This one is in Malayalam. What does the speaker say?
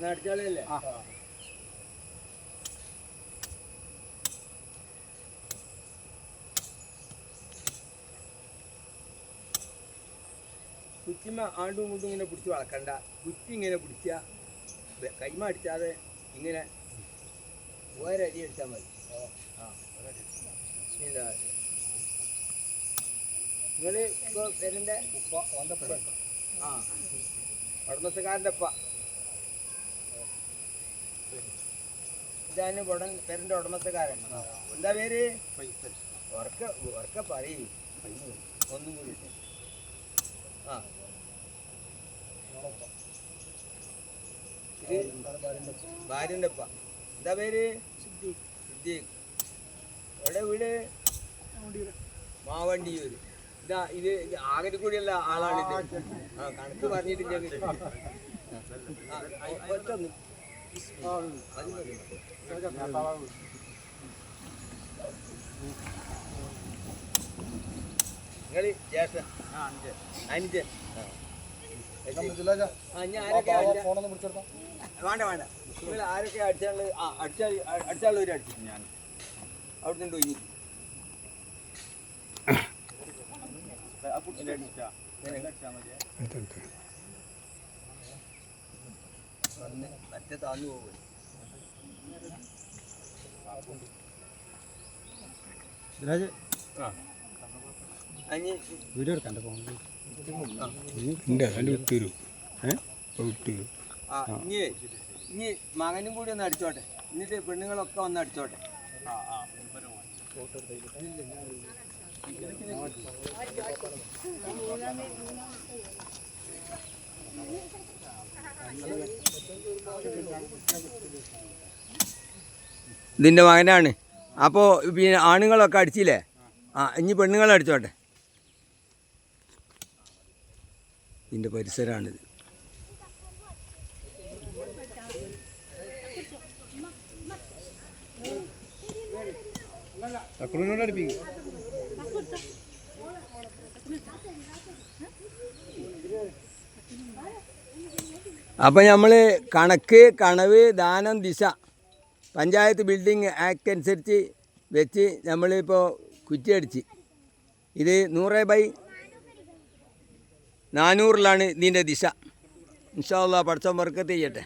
അടിച്ചാളല്ലേ? കുറ്റിമ ആണ്ടും ഇങ്ങോട്ടും ഇങ്ങനെ പിടിച്ച് വളക്കണ്ട. കുറ്റി ഇങ്ങനെ പിടിച്ചാൽ കൈമ അടിച്ചാതെ ഇങ്ങനെ ഒരടി അടിച്ചാൽ മതി. നിങ്ങൾ ഇപ്പോൾ പേരെൻ്റെ ആ ഉടമസ്ഥക്കാരൻ്റെ അപ്പ ഇതാണ് പേരൻ്റെ ഉടമസ്ഥക്കാരൻ. എന്താ പേര്? ഉറക്ക പറയും ഒന്നും കൂടി. ആ ഇത് ഭാര്യൻ്റെ അപ്പ. എന്താ പേര്? സിദ്ദീഖ്. എവിടെ വീട്? മാവണ്ടിയൂര്. ഇതാ ഇത് ആകരിക്കൂടിയുള്ള ആളാണിത്. ആ കണക്ക് പറഞ്ഞിട്ടില്ല. നിങ്ങൾ ജ്യേഷ്ഠൻ അനുജൻ. വേണ്ട വേണ്ട. നിങ്ങൾ ആരൊക്കെ അടിച്ചാളുള്ളത്? ആ അടിച്ചാളുള്ളവർ അടിച്ചു. ഞാൻ അവിടെ നിന്ന് പോയി മറ്റേ താന്നു പോകും. വീഡിയോ എടുക്കണ്ട ഇനി മകനും കൂടി ഒന്ന് അടിച്ചോട്ടെ. എന്നിട്ട് പെണ്ണുങ്ങളൊക്കെ വന്ന് അടിച്ചോട്ടെ. ഇതിൻ്റെ മകനാണ്. അപ്പോൾ പിന്നെ ആണുങ്ങളൊക്കെ അടിച്ചില്ലേ? ആ ഇനി പെണ്ണുങ്ങളെ അടിച്ചോട്ടെ. ഇതിൻ്റെ പരിസരമാണിത്. അപ്പം നമ്മൾ കണക്ക്, കണവ്, ദാനം, ദിശ പഞ്ചായത്ത് ബിൽഡിംഗ് ആക്ട് അനുസരിച്ച് വെച്ച് നമ്മളിപ്പോൾ കുറ്റിയടിച്ച് ഇത് 100/400 ഇതിൻ്റെ ദിശ. ഇൻഷാ അല്ലാഹ് പടച്ചോൻ ബർക്കത്ത് ചെയ്യട്ടെ.